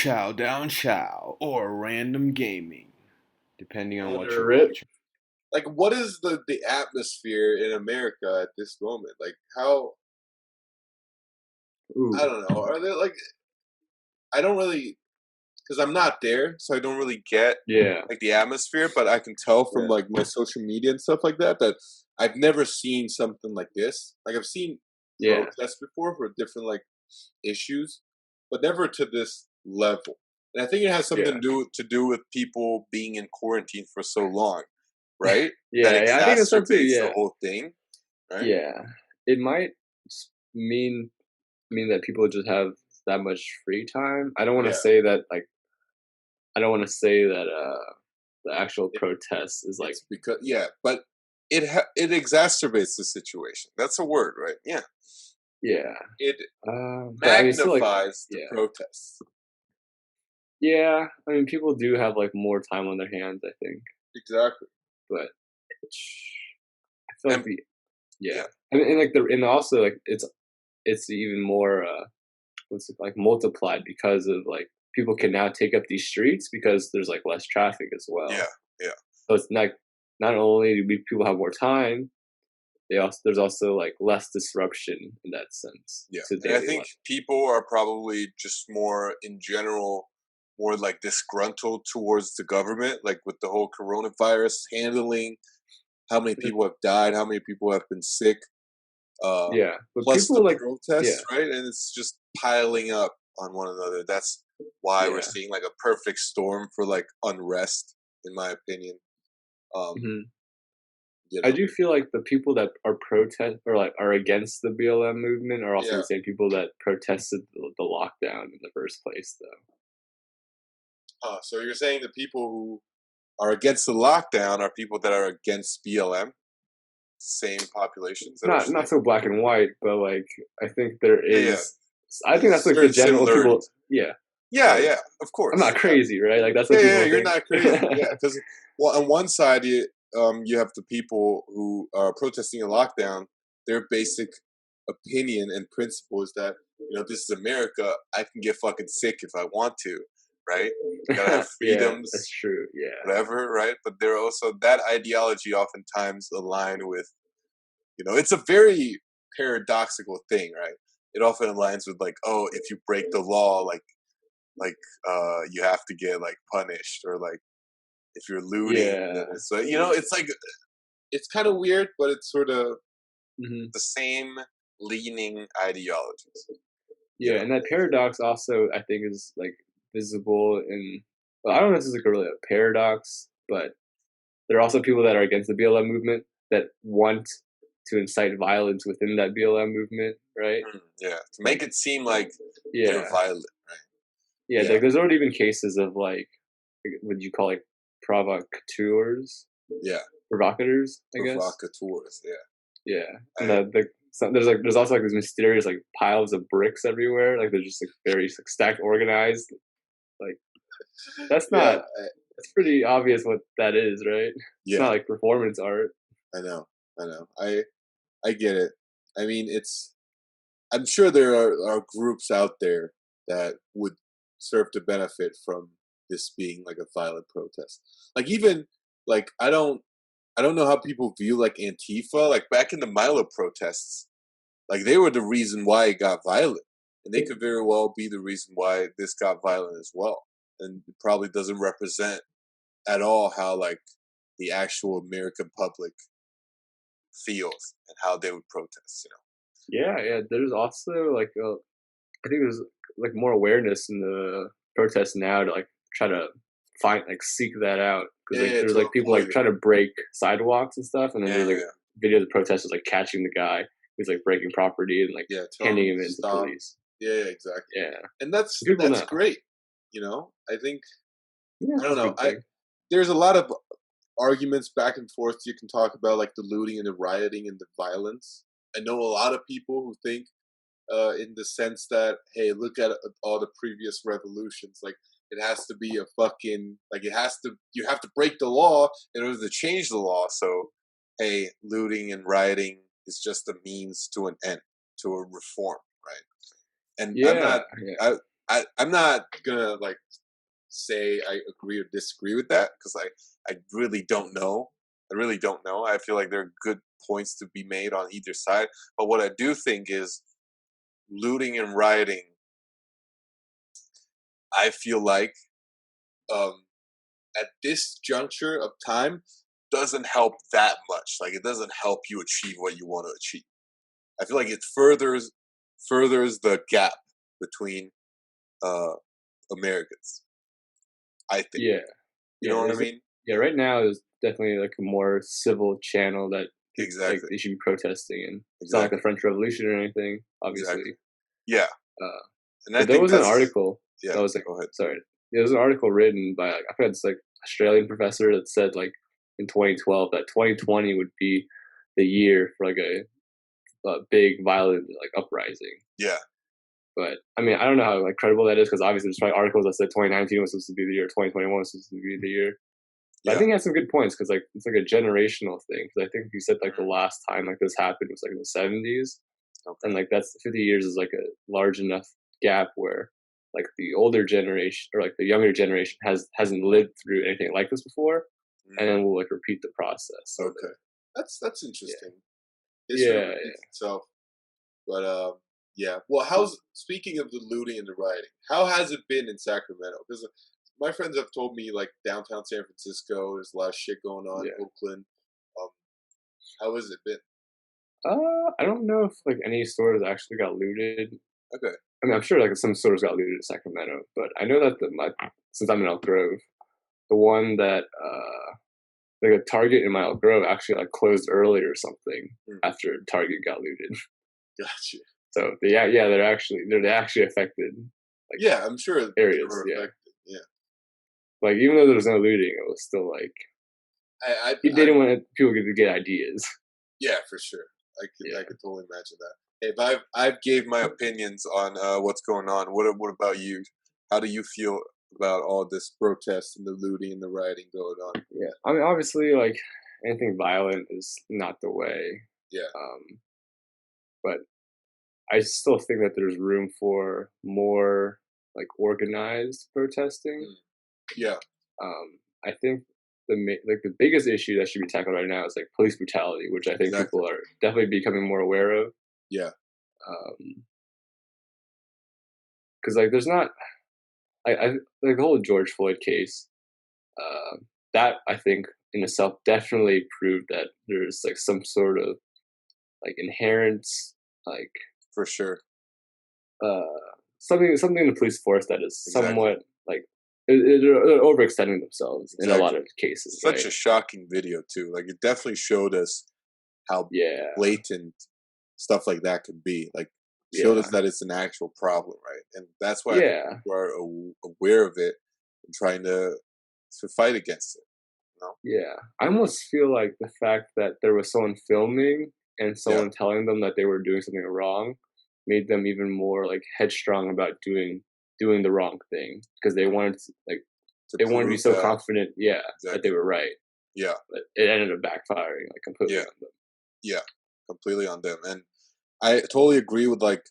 Chow Down Chow or Random Gaming, depending on what you're Moderate. watching. Like, what is the atmosphere in America at this moment? Like, how I Ooh, don't know. Are there like I don't really because I'm not there, so I don't really get yeah, like the atmosphere. But I can tell from yeah, like my social media and stuff like that that I've never seen something like this. Like I've seen yeah, protests before for different like issues, but never to this level. And I think it has something yeah, to do with people being in quarantine for so long, right? That yeah, yeah. I think that's so too. exacerbates the Yeah, whole thing, right? yeah. It might mean that people just have that much free time. I don't want to Yeah, say that like I don't want to say that the actual it, protest is like it's because but it exacerbates the situation. That's a word, right? Yeah, yeah. it But I mean, still like magnifies the yeah, protests. yeah. I mean, people do have like more time on their hands, I think, Exactly, but I feel like and the yeah, yeah, and like and also like it's even more what's it like multiplied because of like people can now take up these streets because there's like less traffic as yeah, well. yeah. So it's not only do people have more time, there's also like less disruption in that sense Yeah, to and I daily think life. people are probably just more in general, more like disgruntled towards the government, like with the whole coronavirus handling, how many Mhm. people have died, how many people have been sick, Yeah, but plus the people like protests, yeah, right? And it's just piling up on one another. That's why we're yeah. seeing like a perfect storm for like unrest, in my opinion. Um, hmm you I know, do feel like the people that are protest or like are against the BLM movement are also yeah. the same people that protested the lockdown in the first place, though. So you're saying the people who are against the lockdown are people that are against BLM? Same population? Is that what Not you're saying? so black and white, but like I think there Yeah, yeah. is. I think that's There's like the certain general people. similarities. Yeah, Yeah, like yeah, of I'm course. not Yeah, crazy, right? Like that's yeah, what yeah. people You're think. not crazy. Yeah, because well, on one side, you have the people who are protesting a lockdown. Their basic opinion and principle is that this is America. I can get fucking sick if I want to, right? Gotta have Yeah, that's freedoms, true. Yeah, whatever, right? But they're also that ideology oftentimes align with it's a very paradoxical thing, right? It often aligns with like, oh, if you break the law, like you have to get like punished, or like if you're looting, then yeah, it's like it's like it's kind of weird, but it's sort of hmm the same leaning ideologies, you yeah. know? And that paradox also, I think, is like visible in. Well, I don't know if this is like really a paradox, but there are also people that are against the BLM movement that want to incite violence within that BLM movement, right? Yeah, to make Like, it seem like they're yeah, violent, right? yeah. Yeah, There's already been cases of like, what you call like provocateurs, yeah, provocators, I guess. provocateurs. Yeah, Yeah, and I, there's also like these mysterious like piles of bricks everywhere. Like they're just like very like, stacked, organized. Like that's yeah, not. It's pretty obvious what that is, right? It's yeah. not like performance art. I know, I know. I get it. I mean, I'm sure there are groups out there that would serve to benefit from this being like a violent protest. Like even like I don't know how people view like Antifa. Like back in the Milo protests, like they were the reason why it got violent, and they could very well be the reason why this got violent as well. And it probably doesn't represent at all how like the actual American public feels and how they would protest. Yeah, yeah. There's also like I think there's like more awareness in the protests now to like try to find like seek that out because Yeah, like yeah, there's to like people avoid like it. trying to break sidewalks and stuff, and then Yeah, there's yeah, like yeah. videos of protesters like catching the guy who's like breaking property and like Yeah, tell handing them him to in to stop. police. Yeah, yeah, exactly. Yeah, And so that's people that's know. great. I think Yeah, I it's don't a know. good I thing. There's a lot of arguments back and forth you can talk about, like the looting and the rioting and the violence. I know a lot of people who think, in the sense that, hey, look at all the previous revolutions. Like it has to be a fucking like you have to break the law in order to change the law. So, hey, looting and rioting is just a means to an end, to a reform, right? And I'm Yeah, not. yeah. I I'm not gonna like say I agree or disagree with that because I really don't know. I really don't know. I feel like there are good points to be made on either side. But what I do think is looting and rioting. I feel like um, at this juncture of time doesn't help that much. Like it doesn't help you achieve what you want to achieve. I feel like it furthers the gap between uh, Americans. I think. Yeah, You yeah. know what I mean? Yeah, right now is definitely like a more civil channel that like Exactly. they should be protesting in. It's not like the Exactly. French Revolution or anything, Exactly. obviously. Yeah. Uh, And I but there think was an that's article yeah. that was like, Go ahead. sorry, there was an article written by like, I forgot this like Australian professor that said like in 2012 that 2020 would be the year for like a big violent like uprising. Yeah. But I mean, I don't know how like credible that is because obviously there's probably articles that said 2019 was supposed to be the year, 2021 was supposed to be the year. But I Yeah. think he has some good points because like it's like a generational thing. Because I think he said like the Mm. last time like this happened was like in the 70s, and Okay. like that's 50 years is like a large enough gap where like the older generation or like the younger generation hasn't lived through anything like this before, and Mm. then we'll like repeat the process. Sort of. Okay. That's Yeah. interesting. History Yeah. repeats itself. But yeah. Well, how's speaking of the looting and the rioting? How has it been in Sacramento? Because my friends have told me like downtown San Francisco, there's a lot of shit going on. Yeah. Oakland. Um, how has it been? I don't know if like any stores actually got looted. Okay. I mean, I'm sure like some stores got looted in Sacramento, but I know that since I'm in Elk Grove, the one that like a Target in my Elk Grove actually like closed early or something Mm. after Target got looted. Gotcha. So they're actually affected like Yeah, I'm sure they areas. were Yeah, affected. Yeah. like even though there was no looting, it was still like he I didn't want people to get ideas. yeah, for sure. I Yeah. could totally imagine that. Hey, but I've gave my opinions on what's going on. What about you? How do you feel about all this protest and the looting and the rioting going on? Yeah, I mean, obviously, like anything violent is not the way. Yeah. Um, but I still think that there's room for more like organized protesting. Mm. Yeah. I think like the biggest issue that should be tackled right now is like police brutality, which I think Exactly. people are definitely becoming more aware of. Yeah. Because like there's not, I like the whole George Floyd case. That I think in itself definitely proved that there's like some sort of like inherent like For sure. uh something in the police force that is Exactly. somewhat like they're overextending themselves in a lot Exactly. of cases, Such right? a shocking video too. Like it definitely showed us how Yeah, blatant stuff like that could be. Like showed us yeah, that it's an actual problem, right? And that's why I think yeah, people are aware of it and trying to fight against it. You know? yeah. I almost feel like the fact that there was someone filming and Yeah. someone telling them that they were doing something wrong made them even more like headstrong about doing the wrong thing because they wanted to, like To they wanted to be prove so that confident, yeah, that they exactly. were right, Yeah. but it ended up backfiring like completely Yeah. on them. Yeah. Completely on them. And I totally agree with like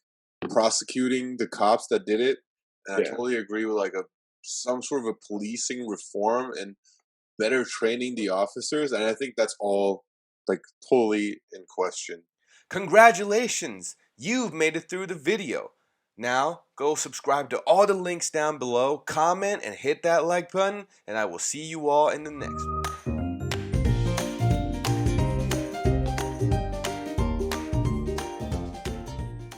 prosecuting the cops that did it. And I Yeah. totally agree with like a some sort of a policing reform and better training the officers. And I think that's all like totally in question. Congratulations! You've made it through the video. Now, go subscribe to all the links down below, comment, and hit that like button, and I will see you all in the next one.